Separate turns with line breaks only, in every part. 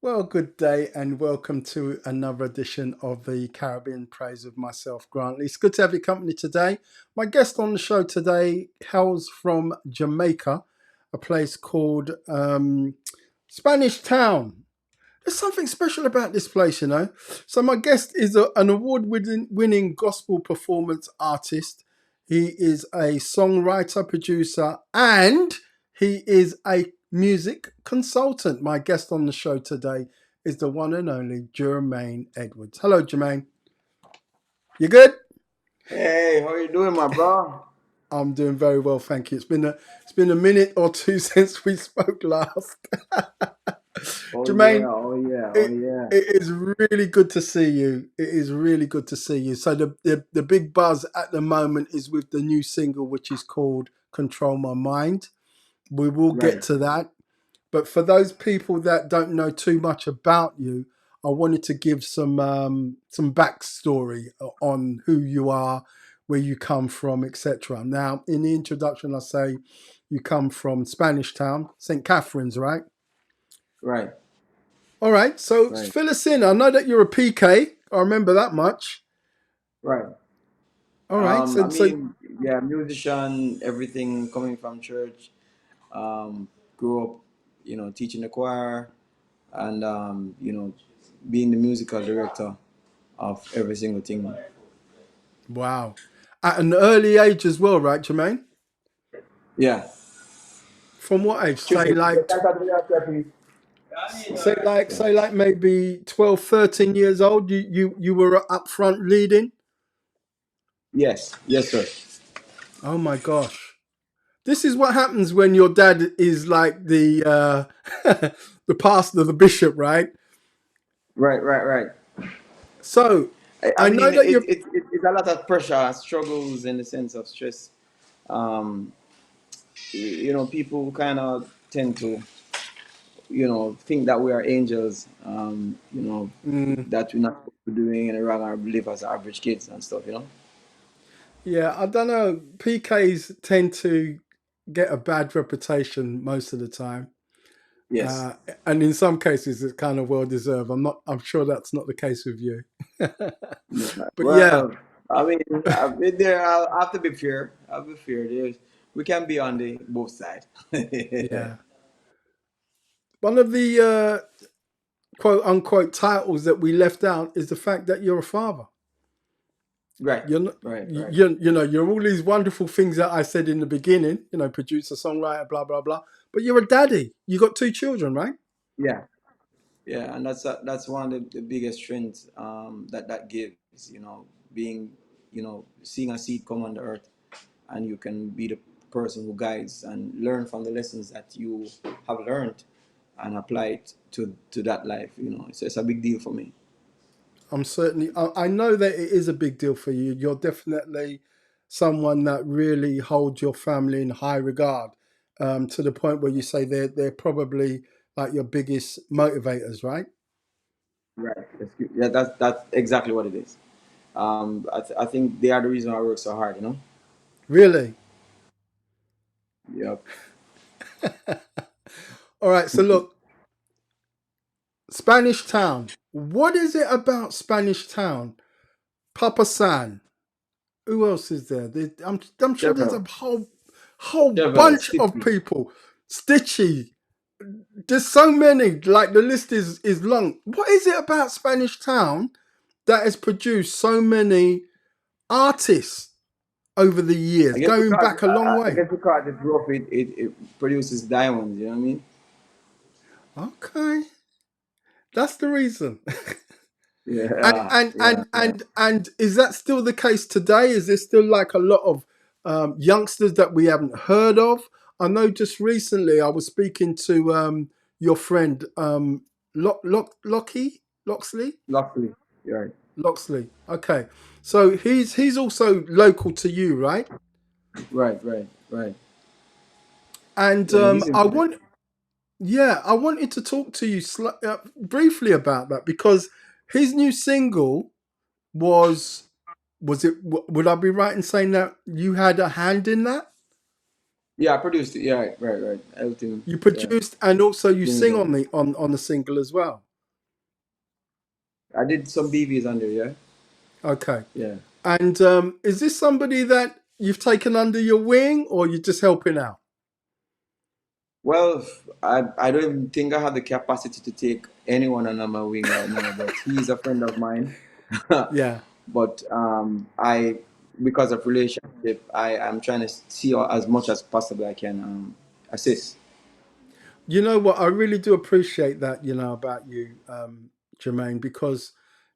Well, good day and welcome to another edition of the Caribbean Praise of myself, Grantley. It's good to have your company today. My guest on the show today hails from Jamaica, a place called Spanish Town. There's something special about this place, you know. So my guest is an award-winning gospel performance artist. He is a songwriter, producer, and he is a music consultant. My guest on the show today is the one and only Jermaine Edwards. Hello, Jermaine. You good?
Hey, how you doing, my bro?
I'm doing very well, thank you. It's been a minute or two since we spoke last.
Oh yeah,
Jermaine,
oh yeah, oh
It
yeah.
it is really good to see you. It is really good to see you. So the big buzz at the moment is with the new single, which is called "Control My Mind." We will get
Right.
to that. But for those people that don't know too much about you, I wanted to give some backstory on who you are, where you come from, etc. Now, in the introduction, I say you come from Spanish Town, St. Catherine's, right?
Right.
All right, so
Right.
fill us in. I know that you're a PK. I remember that much.
Right.
All right,
I
so
mean, yeah, musician, everything coming from church. Grew up, teaching the choir and being the musical director of every single thing.
wow, at an early age as well, right, Jermaine?
Yeah.
From what age?
Excuse me.
Say like maybe 12, 13 years old. You were up front leading.
Yes. Yes, sir.
Oh my gosh, this is what happens when your dad is like the the pastor, the bishop, right?
Right. Right. Right.
So
I
I know
mean,
that you're.
it's a lot of pressure, struggles in the sense of stress. Um, people kind of tend to, think that we are angels,
Mm,
that we're not doing any wrong or live as average kids and stuff.
yeah, I don't know. PKs tend to get a bad reputation most of the time.
Yes.
Uh, and in some cases, it's kind of well deserved. I'm sure that's not the case with you.
Yeah.
But yeah,
Well, I mean, I have to be fair. I have to be fair. We can be on the both sides.
yeah. One of the quote unquote titles that we left out is the fact that you're a father.
Right,
You're not,
right, right.
you know, you're all these wonderful things that I said in the beginning, you know, producer, songwriter, blah, blah, blah. But you're a daddy. You got two children, right?
Yeah, yeah, and that's one of the biggest strengths, that gives, being, seeing a seed come on the earth, and you can be the person who guides and learn from the lessons that you have learned and apply it to that life. It's a big deal for me.
I know that it is a big deal for you. You're definitely someone that really holds your family in high regard, to the point where you say they're probably like your biggest motivators, right?
Right. Yeah, that's exactly what it is. I think they are the reason I work so hard.
Really?
Yep.
All right. So look, Spanish Town. What is it about Spanish Town? Papa San. Who else is there? I'm sure there's a
Several.
whole
Several.
bunch of
City.
people. Stitchy. There's so many. Like the list is long. What is it about Spanish Town that has produced so many artists over the
I
years,
guess
going
because
back a long
I
way?
guess because it's rough, it produces diamonds. You know what I mean?
Okay, that's the reason. And
Yeah.
and
Yeah.
and
Yeah.
and and is that still the case today? Is there still like a lot of youngsters that we haven't heard of? I know just recently I was speaking to your friend Loxley.
Luckily, you're right.
Loxley. Okay, so he's also local to you, right?
Right. Right. Right.
And
Yeah, he's in.
I wanted to talk to you briefly about that because his new single was would I be right in saying that you had a hand in that?
Yeah, I produced it. Yeah. Right. Right. Right. Everything.
You
Yeah.
produced and also you
Bring it
sing
on.
on the single as well.
I did some BVs under, yeah.
Okay.
Yeah.
And is this somebody that you've taken under your wing, or you're just helping out?
Well, I don't even think I have the capacity to take anyone under my wing right now, but he's a friend of mine.
Yeah.
But I, because of relationship, I'm trying to see as much as possible I can assist.
You know what? I really do appreciate that, about you, Jermaine, because,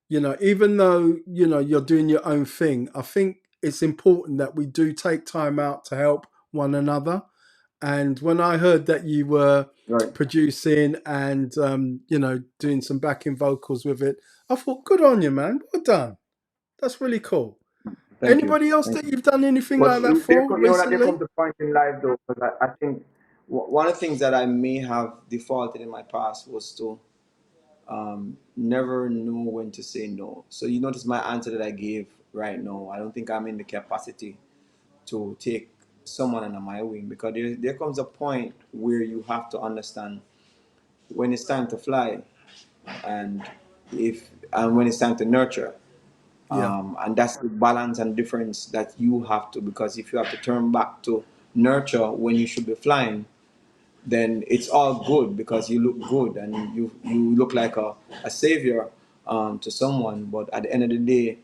even though, you're doing your own thing, I think it's important that we do take time out to help one another. And when I heard that you were
Right.
producing and, doing some backing vocals with it, I thought, good on you, man. Well done. That's really cool.
Thank you.
Anybody else
Thank
that
you.
you've done anything
But
like that for
you know that there
recently?
comes a point in life though, because I think one of the things that I may have defaulted in my past was to never know when to say no. So you notice my answer that I gave right now. I don't think I'm in the capacity to take someone under my wing, because there comes a point where you have to understand when it's time to fly, and if and when it's time to nurture.
Yeah.
And that's the balance and difference that you have to, because if you have to turn back to nurture when you should be flying, then it's all good because you look good and you look like a savior to someone. But at the end of the day,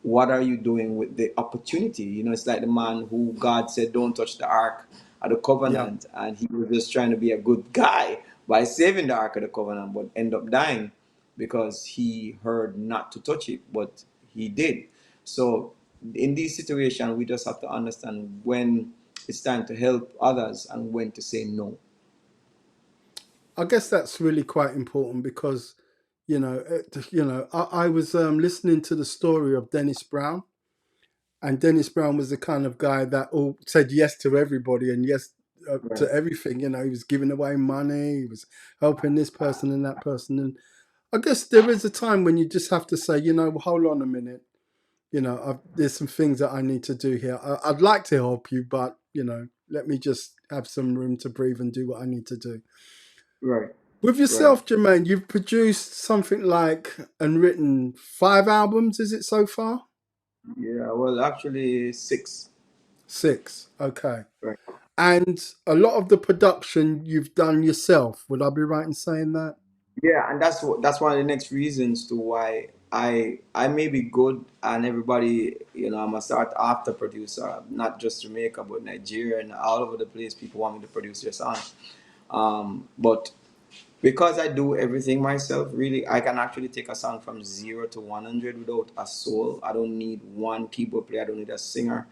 what are you doing with the opportunity? It's like the man who God said, don't touch the ark of the
Yeah.
covenant. And he was just trying to be a good guy by saving the ark of the covenant, but end up dying because he heard not to touch it, but he did. So in these situations, we just have to understand when it's time to help others and when to say no.
I guess that's really quite important because, I was listening to the story of Dennis Brown, and Dennis Brown was the kind of guy that all said yes to everybody and yes
Right.
to everything. He was giving away money, he was helping this person and that person, and I guess there is a time when you just have to say, hold on a minute, there's some things that I need to do here. I'd like to help you, but let me just have some room to breathe and do what I need to do.
Right.
With
Right.
yourself, Jermaine, you've produced something like and written 5 albums, is it so far?
Yeah. Well, actually, six.
6. Okay.
Right.
And a lot of the production you've done yourself. Would I be right in saying that?
Yeah, and that's one of the next reasons to why I may be good, and everybody, I'm a start after producer, not just Jamaica but Nigeria and all over the place. People want me to produce their songs, but because I do everything myself, really, I can actually take a song from 0 to 100 without a soul. I don't need one keyboard player. I don't need a singer.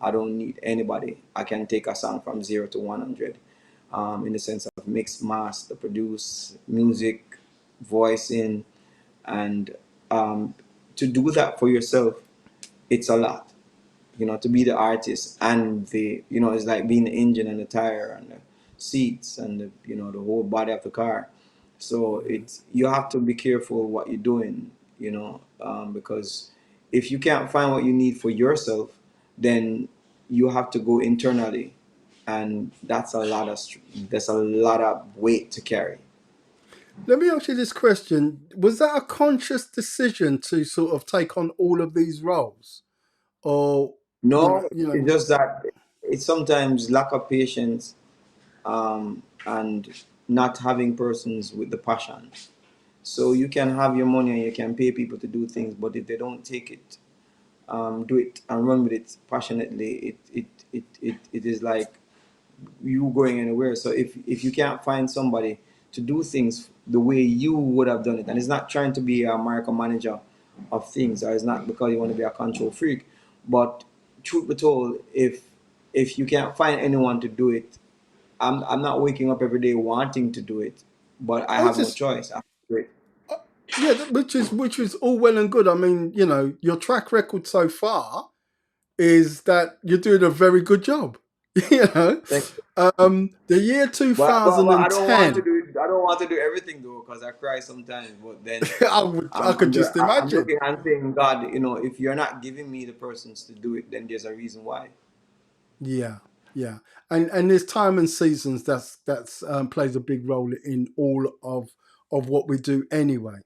I don't need anybody. I can take a song from 0 to 100, in the sense of mix, master, produce, music, voicing, and to do that for yourself, it's a lot. To be the artist and it's like being the engine and the tire and the seats and the whole body of the car. So it's you have to be careful what you're doing, because if you can't find what you need for yourself, then you have to go internally, and that's a lot of weight to carry.
Let me ask you this question. Was that a conscious decision to sort of take on all of these roles? Or,
No,
you
it's
know,
just that it's sometimes lack of patience, and not having persons with the passion. So you can have your money and you can pay people to do things, but if they don't take it, do it and run with it passionately, it is like you going anywhere. So if you can't find somebody to do things the way you would have done it, and it's not trying to be a micromanager of things, or it's not because you want to be a control freak, but truth be told, if you can't find anyone to do it, I'm not waking up every day wanting to do it, but I
I was
have no
just,
choice. I have to do it.
uh, yeah, which is all well and good. I mean, your track record so far is that you're doing a very good job. you know,
Thank
the year
But I don't want to
2010,
do I don't want to do everything though, because I cry sometimes. But then
I
I'm
could just
I'm
imagine.
looking and saying, God, if you're not giving me the persons to do it, then there's a reason why.
Yeah, yeah, and there's time and seasons that's plays a big role in all of what we do anyway.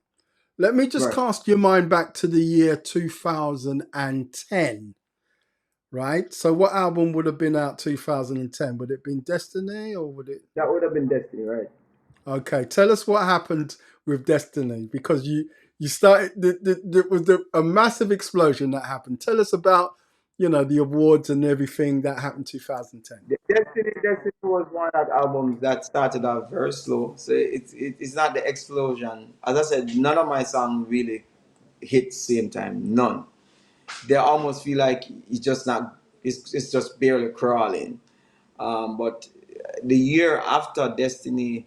Let me just
Right.
cast your mind back to the year 2010, right? So what album would have been out 2010? Would it have been Destiny or would it?
That would have been Destiny, right?
Okay, tell us what happened with Destiny because you started there was a massive explosion that happened. Tell us about the awards and everything that happened 2010.
Destiny was one of the albums that started out very slow. So it's not the explosion. As I said, none of my songs really hit same time. None. They almost feel like it's just not. It's just barely crawling. But the year after Destiny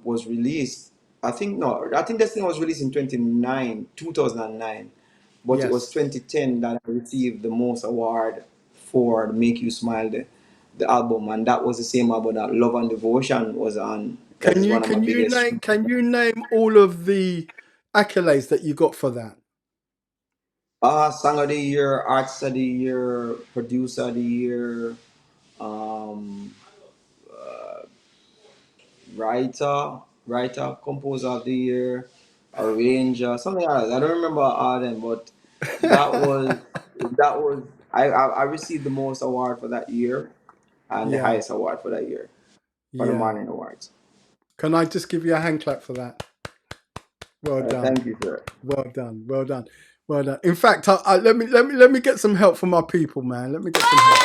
was released, I think no, I think Destiny was released in 2009, but it was
Yes.
2010 that I received the most award for Make You Smile, the album, and that was the same album that Love and Devotion was on. That
Can
is
you
one of my
can you
biggest.
name can you name all of the accolades that you got for that?
Song of the Year, Artist of the Year, Producer of the Year, um, Composer of the Year, Arranger, something like that. I don't remember all of them, but that was that was I received the most award for that year and the
Yeah,
highest award for that year for the
yeah.
Martin Awards.
Can I just give you a hand clap for that? Well done,
Thank you, sir.
well done, well done, well done. In fact, let me get some help from my people, man. Let me get some help.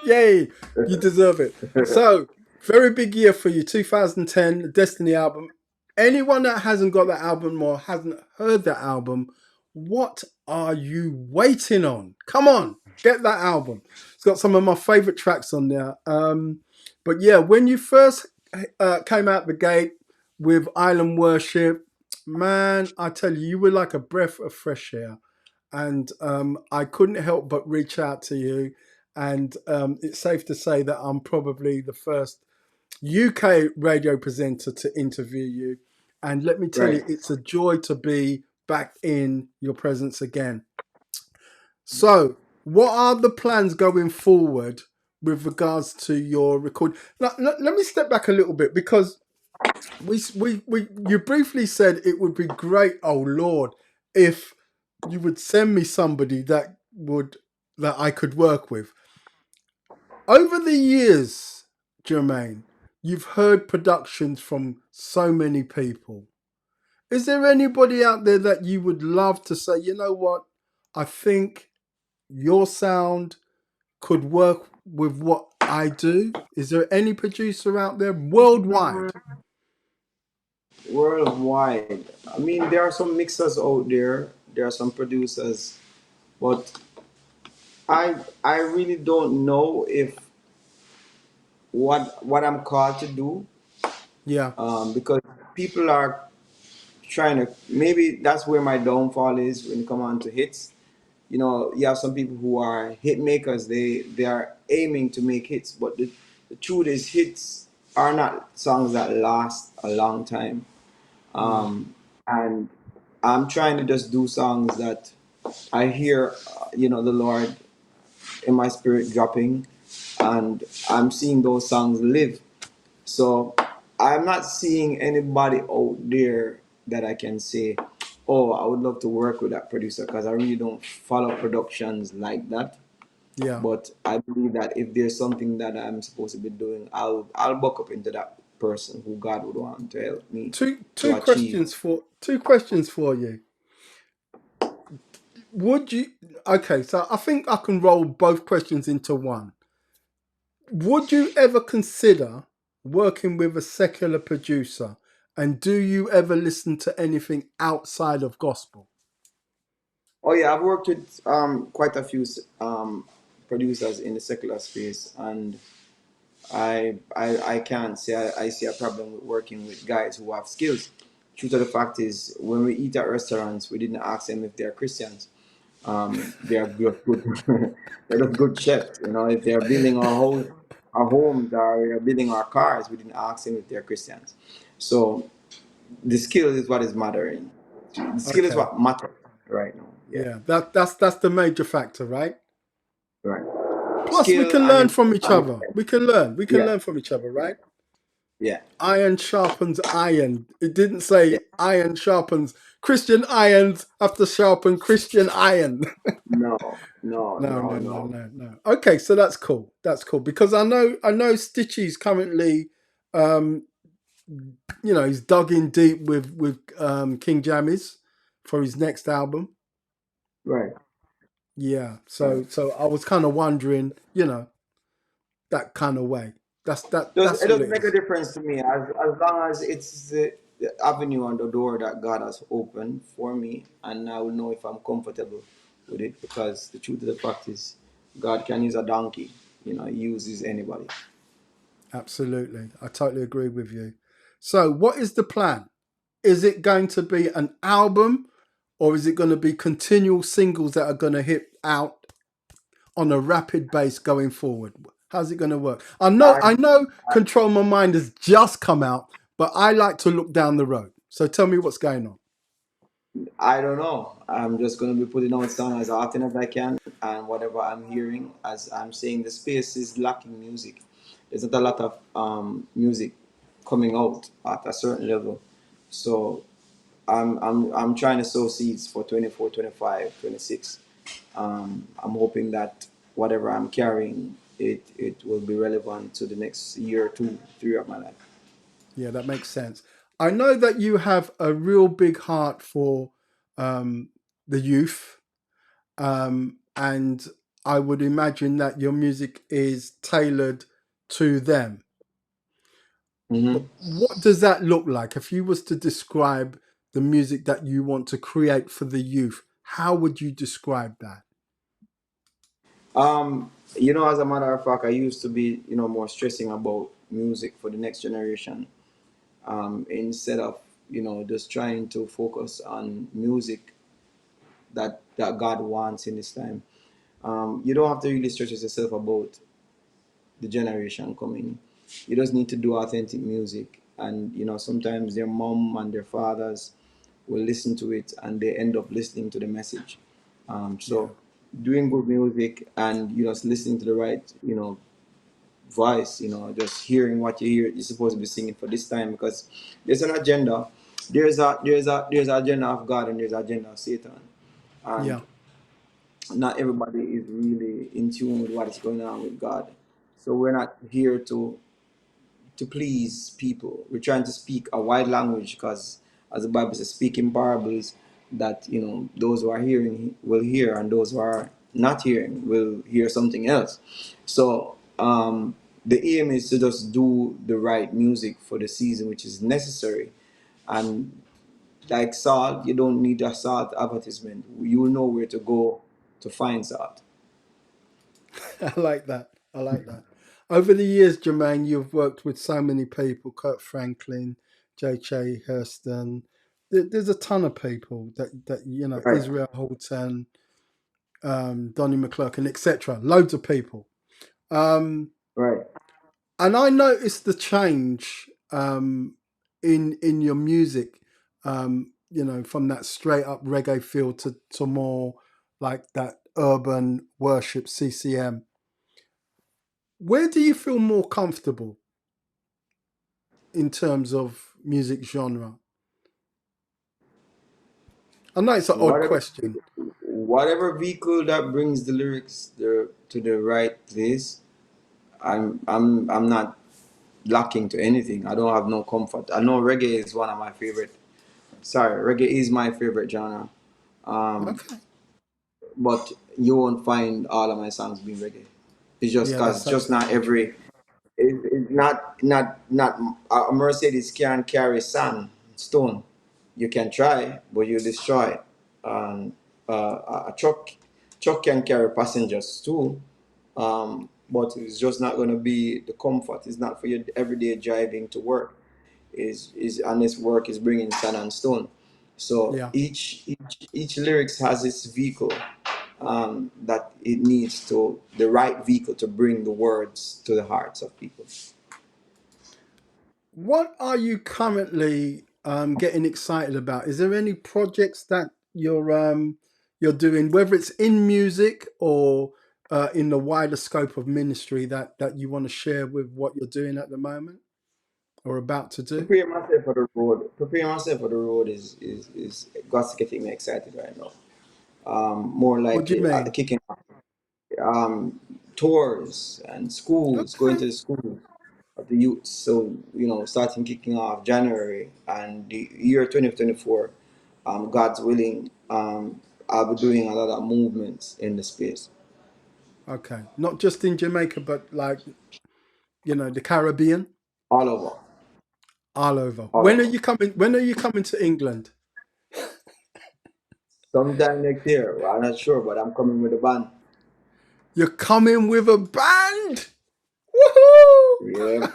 Yay, you deserve it. So, very big year for you, 2010, the Destiny album. Anyone that hasn't got that album or hasn't heard that album, what are you waiting on? Come on, get that album. It's got some of my favorite tracks on there. But yeah, when you first came out the gate with Island Worship, man, I tell you, you were like a breath of fresh air. And I couldn't help but reach out to you. And it's safe to say that I'm probably the first UK radio presenter to interview you. And let me tell
Right.
you, it's a joy to be back in your presence again. So, what are the plans going forward with regards to your record? Now, let me step back a little bit because we you briefly said it would be great, oh Lord, if you would send me somebody that I could work with. Over the years, Jermaine, you've heard productions from so many people. Is there anybody out there that you would love to say, you know what? I think your sound could work with what I do? Is there any producer out there worldwide?
Worldwide, I mean, there are some mixers out there. There are some producers, but I really don't know if what I'm called to do,
Yeah,
because people are trying to, maybe that's where my downfall is when it comes on to hits. You have some people who are hit makers. They are aiming to make hits, but the truth is, hits are not songs that last a long time.
yeah.
And I'm trying to just do songs that I hear, the Lord in my spirit dropping, and I'm seeing those songs live. So I'm not seeing anybody out there that I can say, oh, I would love to work with that producer, because I really don't follow productions like that.
Yeah.
But I believe that if there's something that I'm supposed to be doing, I'll buck up into that person who God would want to help me
Two
to
two
achieve.
questions for two questions for you. Would you Okay, so I think I can roll both questions into one. Would you ever consider working with a secular producer? And do you ever listen to anything outside of gospel?
Oh yeah, I've worked with quite a few producers in the secular space, and I can't say I see a problem with working with guys who have skills. Truth of the fact is, when we eat at restaurants, we didn't ask them if they're Christians. They are good. They're just good chefs. If they're building our homes, or they're building our cars, we didn't ask them if they're Christians. So the skill is what is mattering. The skill is
Okay.
what matters right now. Yeah,
Yeah, that's the major factor, right?
right.
Plus, we
skill
can learn
and
from each
and
other. We can learn. We can
yeah,
learn from each other,
yeah,
right?
yeah,
Iron sharpens iron. It didn't
yeah.
say iron sharpens Christian irons have to sharpen Christian iron.
No, no,
No,
no,
no, no,
no.
no, no. Okay, so that's cool. That's cool because I know Stitchy's currently, um, he's dug in deep with King Jammies for his next album.
Right,
Yeah,
right.
so I was kind of wondering, that kind of way. That's
It
all
doesn't
it
make a
is.
difference to me as long as it's the avenue and the door that God has opened for me, and I will know if I'm comfortable with it. Because the truth of the fact is, God can use a donkey. He uses anybody.
Absolutely, I totally agree with you. So, what is the plan? Is it going to be an album, or is it going to be continual singles that are going to hit out on a rapid base going forward? How's it going to work? I know,
I
I know. Control My Mind has just come out, but I like to look down the road. So tell me what's going on.
I don't know. I'm just going to be putting out sound as often as I can, and whatever I'm hearing, as I'm saying, the space is lacking music. There's not a lot of music coming out at a certain level. So I'm trying to sow seeds for 24, 25, 26. I'm hoping that whatever I'm carrying, it will be relevant to the next year, 2, 3 of my life.
Yeah, that makes sense. I know that you have a real big heart for um, the youth, and I would imagine that your music is tailored to them. But
Hmm.
what does that look like? If you was to describe the music that you want to create for the youth, how would you describe that?
As a matter of fact, I used to be, more stressing about music for the next generation, instead of, just trying to focus on music that God wants in this time. You don't have to really stress yourself about the generation coming. You just need to do authentic music. And, sometimes their mom and their fathers will listen to it and they end up listening to the message.
Yeah,
So doing good music and, listening to the right, voice, just hearing what you hear, you're supposed to be singing for this time because there's an agenda. There's an agenda of God and there's an agenda of Satan. And
yeah,
not everybody is really in tune with what is going on with God. So we're not here to please people. We're trying to speak a wide language because, as the Bible says, speak in parables that those who are hearing will hear, and those who are not hearing will hear something else. So the aim is to just do the right music for the season, which is necessary. And like salt, you don't need a salt advertisement. You will know where to go to find salt.
I like that. I like that. Over the years, Jermaine, you've worked with so many people: Kurt Franklin, J.J. Hurston. There's a ton of people that
Right,
Israel Houghton, Donnie McClurkin, etc. Loads of people. Um,
right.
and I noticed the change in your music, from that straight up reggae feel to more like that urban worship CCM. Where do you feel more comfortable in terms of music genre? I know it's an odd
Whatever
question.
whatever vehicle that brings the lyrics to the right place, I'm not lacking to anything. I don't have no comfort. I know reggae is one of my favorite. Sorry, reggae is my favorite genre. Um,
Okay.
but you won't find all of my songs being reggae. It's just
Yeah,
because just
that's
not
very true.
every. It's not a Mercedes can carry sand stone. You can try, but you destroy. And a truck can carry passengers too, but it's just not going to be the comfort. It's not for your everyday driving to work. Is and this work is bringing sand and stone. So
Yeah.
each lyrics has its vehicle, that it needs to the right vehicle to bring the words to the hearts of people.
What are you currently getting excited about? Is there any projects that you're doing, whether it's in music or in the wider scope of ministry that you want to share with what you're doing at the moment or about to do?
Preparing myself for the road. Preparing myself for the road is God's getting me excited right now. More
What
like
do you mean?
kicking off tours and schools, going
Okay.
to the schools of the youth. So, starting kicking off January and the year 2024, God's willing, I'll be doing a lot of movements in the space
Okay. Not just in Jamaica, but like, the Caribbean,
all over,
all over.
all over.
When are you coming to England?
Sometime next year, well, I'm not sure, but I'm coming with a band.
You're coming with a band. Woohoo!
Yeah,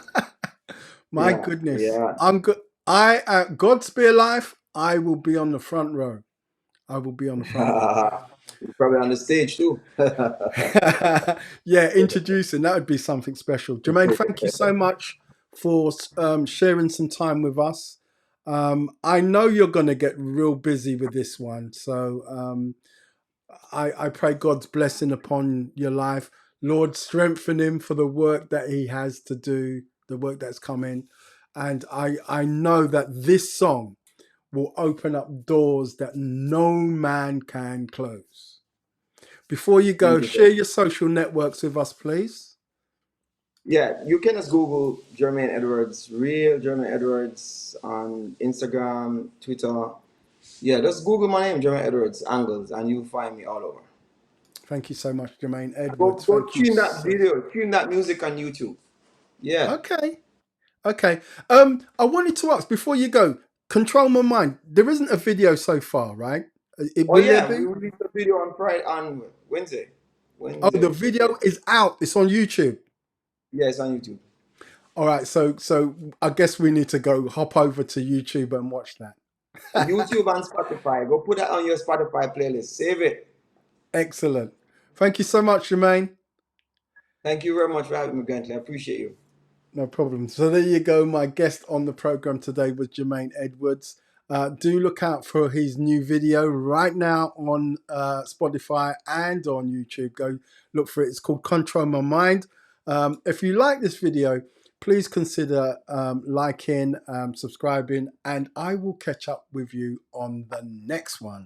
My
yeah,
goodness.
yeah.
I'm good. I at God spare life, I will be on the front row. I will be on the front row.
You're probably on the stage too.
Yeah, introducing that would be something special. Jermaine, thank you so much for sharing some time with us. I know you're going to get real busy with this one, so I pray God's blessing upon your life. Lord, strengthen him for the work that he has to do, the work that's coming. And I know that this song will open up doors that no man can close. Before you go,
Thank you,
share
sir.
your social networks with us, please.
Yeah, you can just Google Jermaine Edwards, real Jermaine Edwards on Instagram, Twitter. Yeah, just Google my name, Jermaine Edwards, Angles, and you'll find me all over.
Thank you so much, Jermaine
Go
Edwards.
go
Thank you
tune that
so.
video, tune that music on YouTube. Yeah.
Okay, okay. I wanted to ask before you go. Control my mind. There isn't a video so far, right?
Oh
Will there
yeah, we
be?
released a video on Friday on Wednesday.
Oh, the
Wednesday.
video is out. It's on YouTube.
Yeah, it's on YouTube.
All right, so I guess we need to go hop over to YouTube and watch that.
YouTube and Spotify. Go put that on your Spotify playlist. Save it.
Excellent. Thank you so much, Jermaine.
Thank you very much for having me, Grantley. I appreciate you.
No problem. So there you go. My guest on the program today was Jermaine Edwards. Do look out for his new video right now on Spotify and on YouTube. Go look for it. It's called Control My Mind. If you like this video, please consider liking, subscribing, and I will catch up with you on the next one.